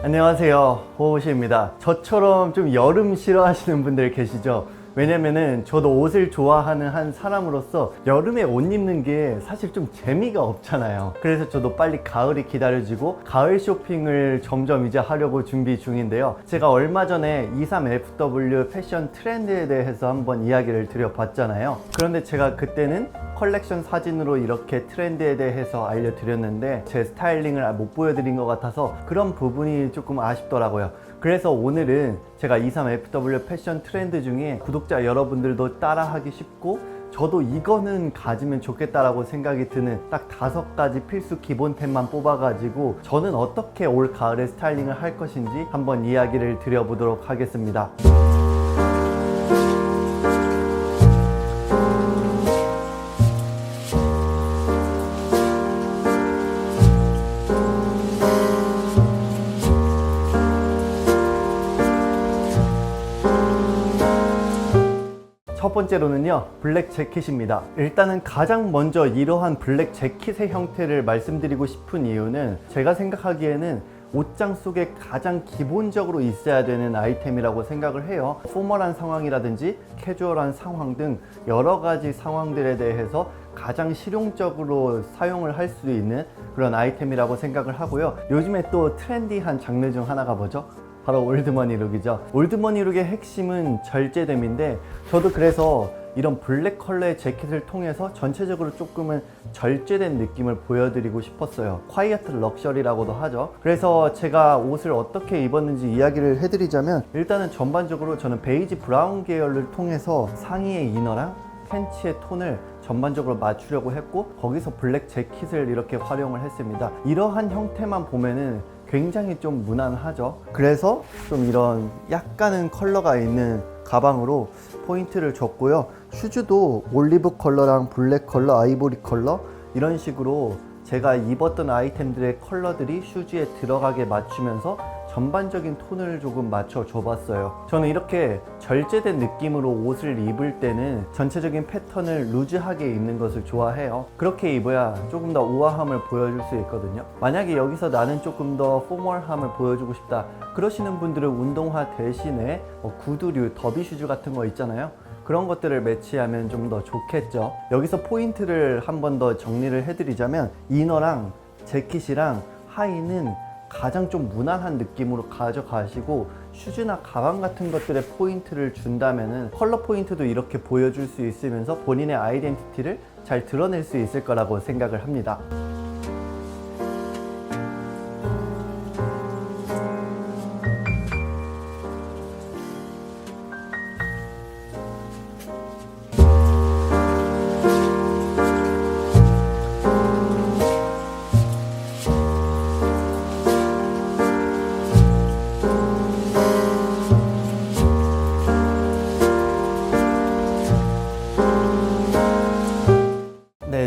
안녕하세요, 호호시입니다. 저처럼 좀 여름 싫어하시는 분들 계시죠? 왜냐면은 저도 옷을 좋아하는 한 사람으로서 여름에 옷 입는 게 사실 좀 재미가 없잖아요. 그래서 저도 빨리 가을이 기다려지고 가을 쇼핑을 점점 이제 하려고 준비 중인데요. 제가 얼마 전에 23FW 패션 트렌드에 대해서 한번 이야기를 드려봤잖아요. 그런데 제가 그때는 컬렉션 사진으로 이렇게 트렌드에 대해서 알려드렸는데 제 스타일링을 못 보여드린 것 같아서 그런 부분이 조금 아쉽더라고요. 그래서 오늘은 제가 23FW 패션 트렌드 중에 구독자 여러분들도 따라하기 쉽고 저도 이거는 가지면 좋겠다라고 생각이 드는 딱 5가지 필수 기본템만 뽑아가지고 저는 어떻게 올 가을에 스타일링을 할 것인지 한번 이야기를 드려보도록 하겠습니다. 첫 번째로는요, 블랙 재킷입니다. 일단은 가장 먼저 이러한 블랙 재킷의 형태를 말씀드리고 싶은 이유는 제가 생각하기에는 옷장 속에 가장 기본적으로 있어야 되는 아이템이라고 생각을 해요. 포멀한 상황이라든지 캐주얼한 상황 등 여러 가지 상황들에 대해서 가장 실용적으로 사용을 할 수 있는 그런 아이템이라고 생각을 하고요. 요즘에 또 트렌디한 장르 중 하나가 뭐죠? 바로 올드머니 룩이죠. 올드머니 룩의 핵심은 절제됨인데 저도 그래서 이런 블랙 컬러의 재킷을 통해서 전체적으로 조금은 절제된 느낌을 보여드리고 싶었어요. 콰이어트 럭셔리라고도 하죠. 그래서 제가 옷을 어떻게 입었는지 이야기를 해드리자면 일단은 전반적으로 저는 베이지 브라운 계열을 통해서 상의의 이너랑 팬츠의 톤을 전반적으로 맞추려고 했고 거기서 블랙 재킷을 이렇게 활용을 했습니다. 이러한 형태만 보면은 굉장히 좀 무난하죠. 그래서 좀 이런 약간은 컬러가 있는 가방으로 포인트를 줬고요. 슈즈도 올리브 컬러랑 블랙 컬러, 아이보리 컬러 이런 식으로 제가 입었던 아이템들의 컬러들이 슈즈에 들어가게 맞추면서 전반적인 톤을 조금 맞춰 줘봤어요. 저는 이렇게 절제된 느낌으로 옷을 입을 때는 전체적인 패턴을 루즈하게 입는 것을 좋아해요. 그렇게 입어야 조금 더 우아함을 보여줄 수 있거든요. 만약에 여기서 나는 조금 더 포멀함을 보여주고 싶다 그러시는 분들은 운동화 대신에 구두류, 더비 슈즈 같은 거 있잖아요. 그런 것들을 매치하면 좀 더 좋겠죠. 여기서 포인트를 한 번 더 정리를 해드리자면 이너랑 재킷이랑 하의는 가장 좀 무난한 느낌으로 가져가시고 슈즈나 가방 같은 것들에 포인트를 준다면은 컬러 포인트도 이렇게 보여줄 수 있으면서 본인의 아이덴티티를 잘 드러낼 수 있을 거라고 생각을 합니다.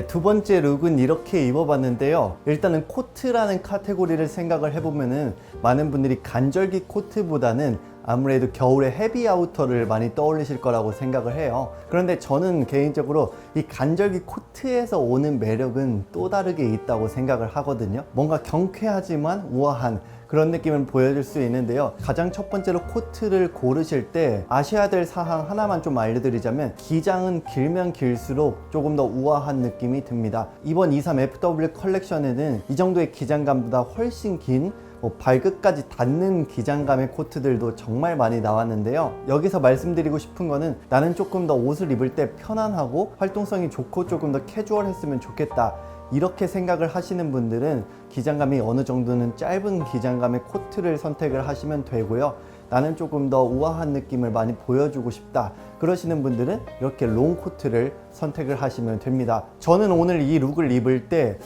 두 번째 룩은 이렇게 입어봤는데요. 일단은 코트라는 카테고리를 생각을 해보면은 많은 분들이 간절기 코트보다는 아무래도 겨울에 헤비 아우터를 많이 떠올리실 거라고 생각을 해요. 그런데 저는 개인적으로 이 간절기 코트에서 오는 매력은 또 다르게 있다고 생각을 하거든요. 뭔가 경쾌하지만 우아한 그런 느낌을 보여줄 수 있는데요. 가장 첫 번째로 코트를 고르실 때 아셔야 될 사항 하나만 좀 알려드리자면 기장은 길면 길수록 조금 더 우아한 느낌이 듭니다. 이번 23FW 컬렉션에는 이 정도의 기장감보다 훨씬 긴 발끝까지 닿는 기장감의 코트들도 정말 많이 나왔는데요. 여기서 말씀드리고 싶은 거는 나는 조금 더 옷을 입을 때 편안하고 활동성이 좋고 조금 더 캐주얼했으면 좋겠다 이렇게 생각을 하시는 분들은 기장감이 어느 정도는 짧은 기장감의 코트를 선택을 하시면 되고요. 나는 조금 더 우아한 느낌을 많이 보여주고 싶다 그러시는 분들은 이렇게 롱 코트를 선택을 하시면 됩니다. 저는 오늘 이 룩을 입을 때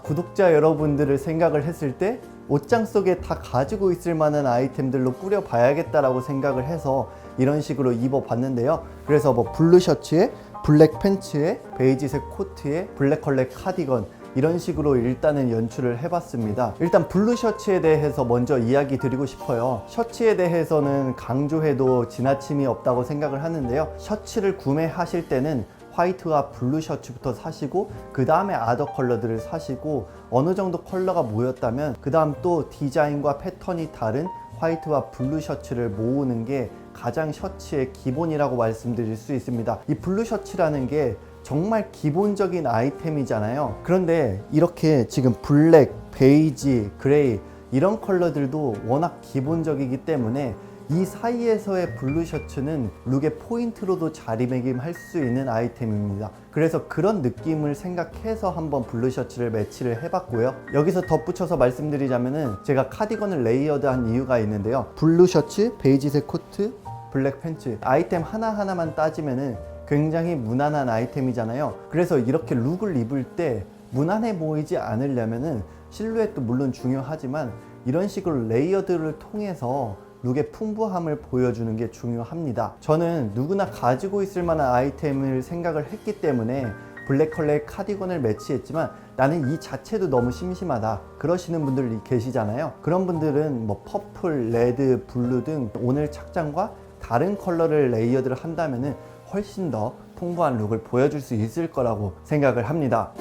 구독자 여러분들을 생각을 했을 때 옷장 속에 다 가지고 있을 만한 아이템들로 꾸려 봐야겠다라고 생각을 해서 이런 식으로 입어 봤는데요. 그래서 블루 셔츠에 블랙 팬츠에 베이지색 코트에 블랙 컬러 카디건 이런 식으로 일단은 연출을 해봤습니다. 일단 블루 셔츠에 대해서 먼저 이야기 드리고 싶어요. 셔츠에 대해서는 강조해도 지나침이 없다고 생각을 하는데요. 셔츠를 구매하실 때는 화이트와 블루 셔츠부터 사시고 그 다음에 아더 컬러들을 사시고 어느 정도 컬러가 모였다면 그 다음 또 디자인과 패턴이 다른 화이트와 블루 셔츠를 모으는 게 가장 셔츠의 기본이라고 말씀드릴 수 있습니다. 이 블루 셔츠라는 게 정말 기본적인 아이템이잖아요. 그런데 이렇게 지금 블랙, 베이지, 그레이 이런 컬러들도 워낙 기본적이기 때문에 이 사이에서의 블루 셔츠는 룩의 포인트로도 자리매김할 수 있는 아이템입니다. 그래서 그런 느낌을 생각해서 한번 블루 셔츠를 매치를 해봤고요. 여기서 덧붙여서 말씀드리자면은 제가 카디건을 레이어드한 이유가 있는데요. 블루 셔츠, 베이지색 코트, 블랙 팬츠 아이템 하나하나만 따지면은 굉장히 무난한 아이템이잖아요. 그래서 이렇게 룩을 입을 때 무난해 보이지 않으려면은 실루엣도 물론 중요하지만 이런 식으로 레이어드를 통해서 룩의 풍부함을 보여주는 게 중요합니다. 저는 누구나 가지고 있을 만한 아이템을 생각을 했기 때문에 블랙 컬러의 카디건을 매치했지만 나는 이 자체도 너무 심심하다 그러시는 분들이 계시잖아요. 그런 분들은 뭐 퍼플, 레드, 블루 등 오늘 착장과 다른 컬러를 레이어드를 한다면은 훨씬 더 풍부한 룩을 보여줄 수 있을 거라고 생각을 합니다.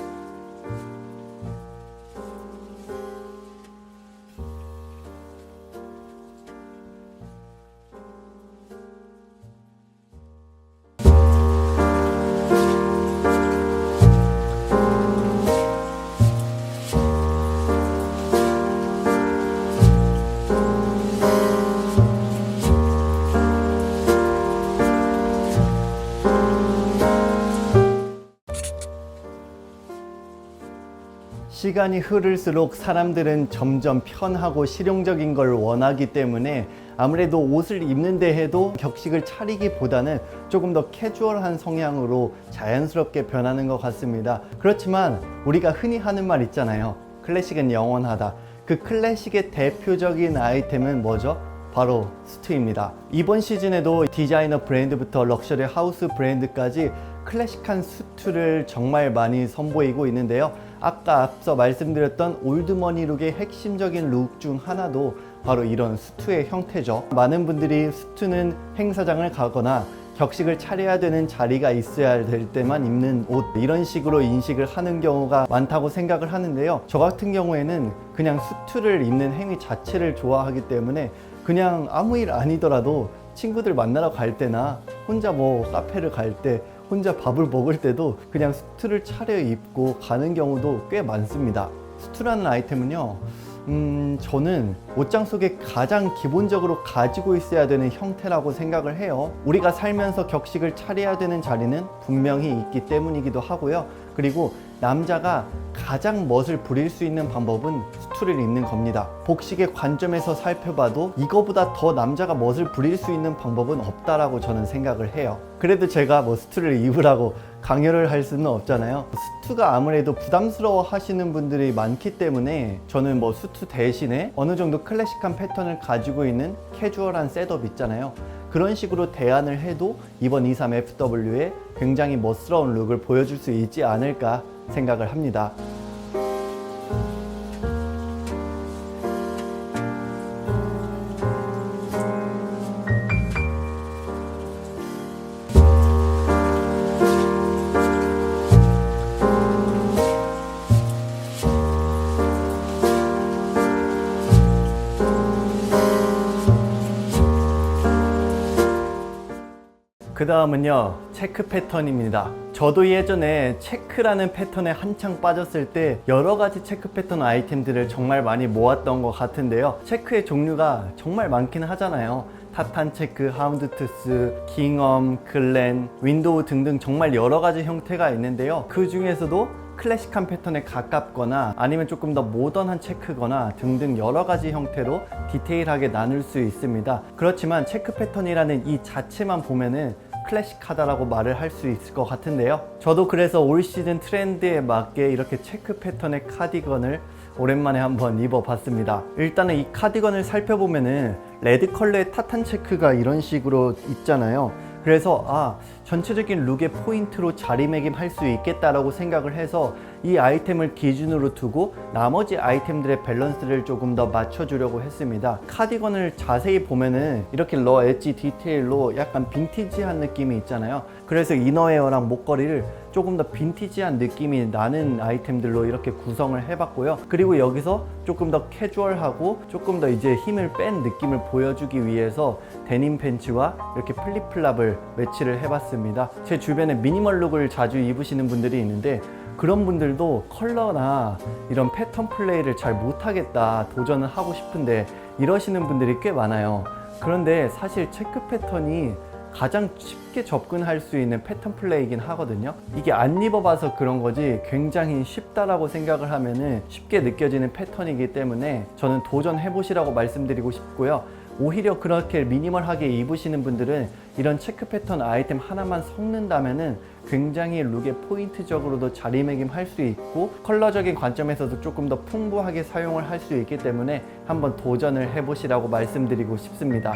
시간이 흐를수록 사람들은 점점 편하고 실용적인 걸 원하기 때문에 아무래도 옷을 입는데 해도 격식을 차리기보다는 조금 더 캐주얼한 성향으로 자연스럽게 변하는 것 같습니다. 그렇지만 우리가 흔히 하는 말 있잖아요. 클래식은 영원하다. 그 클래식의 대표적인 아이템은 뭐죠? 바로 수트입니다. 이번 시즌에도 디자이너 브랜드부터 럭셔리 하우스 브랜드까지 클래식한 수트를 정말 많이 선보이고 있는데요. 아까 앞서 말씀드렸던 올드머니 룩의 핵심적인 룩 중 하나도 바로 이런 수트의 형태죠. 많은 분들이 수트는 행사장을 가거나 격식을 차려야 되는 자리가 있어야 될 때만 입는 옷 이런 식으로 인식을 하는 경우가 많다고 생각을 하는데요. 저 같은 경우에는 그냥 수트를 입는 행위 자체를 좋아하기 때문에 그냥 아무 일 아니더라도 친구들 만나러 갈 때나 혼자 뭐 카페를 갈 때 혼자 밥을 먹을 때도 그냥 수트를 차려 입고 가는 경우도 꽤 많습니다. 수트라는 아이템은요, 저는 옷장 속에 가장 기본적으로 가지고 있어야 되는 형태라고 생각을 해요. 우리가 살면서 격식을 차려야 되는 자리는 분명히 있기 때문이기도 하고요. 그리고 남자가 가장 멋을 부릴 수 있는 방법은 수트를 입는 겁니다. 복식의 관점에서 살펴봐도 이거보다 더 남자가 멋을 부릴 수 있는 방법은 없다라고 저는 생각을 해요. 그래도 제가 뭐 수트를 입으라고 강요를 할 수는 없잖아요. 수트가 아무래도 부담스러워 하시는 분들이 많기 때문에 저는 뭐 수트 대신에 어느 정도 클래식한 패턴을 가지고 있는 캐주얼한 셋업 있잖아요. 그런 식으로 대안을 해도 이번 23FW에 굉장히 멋스러운 룩을 보여줄 수 있지 않을까 생각을 합니다. 그 다음은요, 체크 패턴입니다. 저도 예전에 체크라는 패턴에 한창 빠졌을 때 여러 가지 체크 패턴 아이템들을 정말 많이 모았던 것 같은데요. 체크의 종류가 정말 많긴 하잖아요. 타탄 체크, 하운드투스, 킹엄, 글렌, 윈도우 등등 정말 여러 가지 형태가 있는데요. 그 중에서도 클래식한 패턴에 가깝거나 아니면 조금 더 모던한 체크거나 등등 여러 가지 형태로 디테일하게 나눌 수 있습니다. 그렇지만 체크 패턴이라는 이 자체만 보면은 클래식하다라고 말을 할 수 있을 것 같은데요. 저도 그래서 올 시즌 트렌드에 맞게 이렇게 체크 패턴의 카디건을 오랜만에 한번 입어봤습니다. 일단은 이 카디건을 살펴보면은 레드 컬러의 타탄 체크가 이런 식으로 있잖아요. 그래서 전체적인 룩의 포인트로 자리매김할 수 있겠다라고 생각을 해서 이 아이템을 기준으로 두고 나머지 아이템들의 밸런스를 조금 더 맞춰주려고 했습니다. 카디건을 자세히 보면은 이렇게 러 엣지 디테일로 약간 빈티지한 느낌이 있잖아요. 그래서 이너웨어랑 목걸이를 조금 더 빈티지한 느낌이 나는 아이템들로 이렇게 구성을 해봤고요. 그리고 여기서 조금 더 캐주얼하고 조금 더 이제 힘을 뺀 느낌을 보여주기 위해서 데님 팬츠와 이렇게 플립플랍을 매치를 해봤습니다. 제 주변에 미니멀 룩을 자주 입으시는 분들이 있는데 그런 분들도 컬러나 이런 패턴 플레이를 잘 못하겠다, 도전을 하고 싶은데 이러시는 분들이 꽤 많아요. 그런데 사실 체크 패턴이 가장 쉽게 접근할 수 있는 패턴 플레이이긴 하거든요. 이게 안 입어봐서 그런 거지 굉장히 쉽다라고 생각을 하면은 쉽게 느껴지는 패턴이기 때문에 저는 도전해보시라고 말씀드리고 싶고요. 오히려 그렇게 미니멀하게 입으시는 분들은 이런 체크 패턴 아이템 하나만 섞는다면은 굉장히 룩의 포인트적으로도 자리매김할 수 있고 컬러적인 관점에서도 조금 더 풍부하게 사용을 할 수 있기 때문에 한번 도전을 해보시라고 말씀드리고 싶습니다.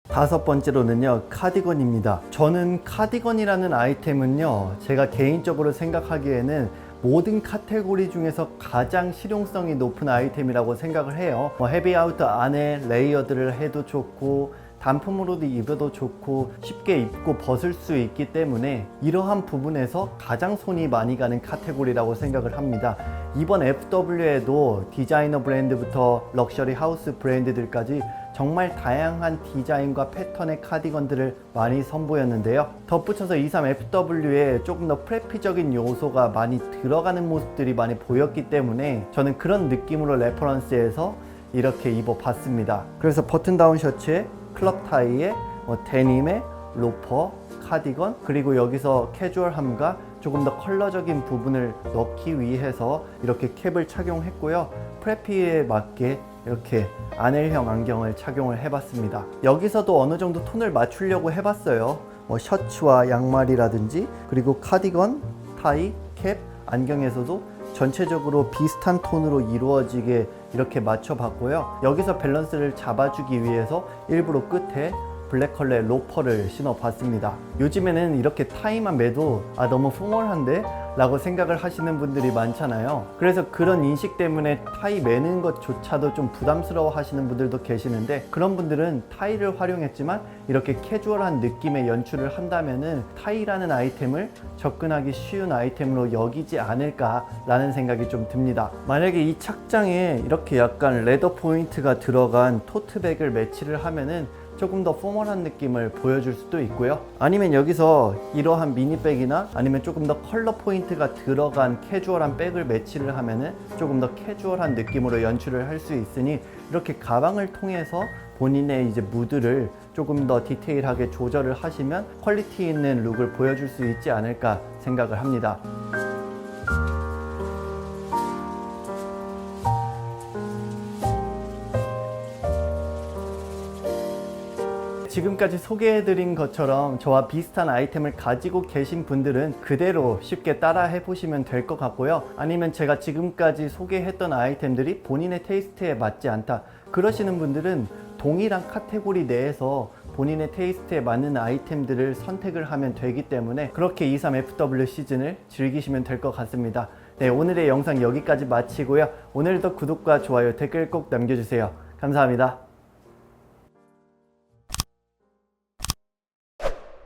다섯 번째로는요, 카디건입니다. 저는 카디건이라는 아이템은요, 제가 개인적으로 생각하기에는 모든 카테고리 중에서 가장 실용성이 높은 아이템이라고 생각을 해요. 헤비아우터 안에 레이어드를 해도 좋고 단품으로도 입어도 좋고 쉽게 입고 벗을 수 있기 때문에 이러한 부분에서 가장 손이 많이 가는 카테고리라고 생각을 합니다. 이번 FW에도 디자이너 브랜드부터 럭셔리 하우스 브랜드들까지 정말 다양한 디자인과 패턴의 카디건들을 많이 선보였는데요. 덧붙여서 23FW에 조금 더 프레피적인 요소가 많이 들어가는 모습들이 많이 보였기 때문에 저는 그런 느낌으로 레퍼런스해서 이렇게 입어봤습니다. 그래서 버튼 다운 셔츠에 클럽 타이에 데님에 로퍼, 카디건, 그리고 여기서 캐주얼함과 조금 더 컬러적인 부분을 넣기 위해서 이렇게 캡을 착용했고요. 프레피에 맞게 이렇게 아넬형 안경을 착용을 해봤습니다. 여기서도 어느 정도 톤을 맞추려고 해봤어요. 셔츠와 양말이라든지 그리고 카디건, 타이, 캡, 안경에서도 전체적으로 비슷한 톤으로 이루어지게 이렇게 맞춰봤고요. 여기서 밸런스를 잡아주기 위해서 일부러 끝에 블랙 컬러의 로퍼를 신어봤습니다. 요즘에는 이렇게 타이만 매도 너무 포멀한데? 라고 생각을 하시는 분들이 많잖아요. 그래서 그런 인식 때문에 타이 매는 것조차도 좀 부담스러워 하시는 분들도 계시는데 그런 분들은 타이를 활용했지만 이렇게 캐주얼한 느낌의 연출을 한다면은 타이라는 아이템을 접근하기 쉬운 아이템으로 여기지 않을까 라는 생각이 좀 듭니다. 만약에 이 착장에 이렇게 약간 레더 포인트가 들어간 토트백을 매치를 하면은 조금 더 포멀한 느낌을 보여줄 수도 있고요. 아니면 여기서 이러한 미니백이나 아니면 조금 더 컬러 포인트가 들어간 캐주얼한 백을 매치를 하면은 조금 더 캐주얼한 느낌으로 연출을 할 수 있으니 이렇게 가방을 통해서 본인의 이제 무드를 조금 더 디테일하게 조절을 하시면 퀄리티 있는 룩을 보여줄 수 있지 않을까 생각을 합니다. 지금까지 소개해드린 것처럼 저와 비슷한 아이템을 가지고 계신 분들은 그대로 쉽게 따라 해보시면 될 것 같고요. 아니면 제가 지금까지 소개했던 아이템들이 본인의 테이스트에 맞지 않다 그러시는 분들은 동일한 카테고리 내에서 본인의 테이스트에 맞는 아이템들을 선택을 하면 되기 때문에 그렇게 23FW 시즌을 즐기시면 될 것 같습니다. 네, 오늘의 영상 여기까지 마치고요. 오늘도 구독과 좋아요, 댓글 꼭 남겨주세요. 감사합니다.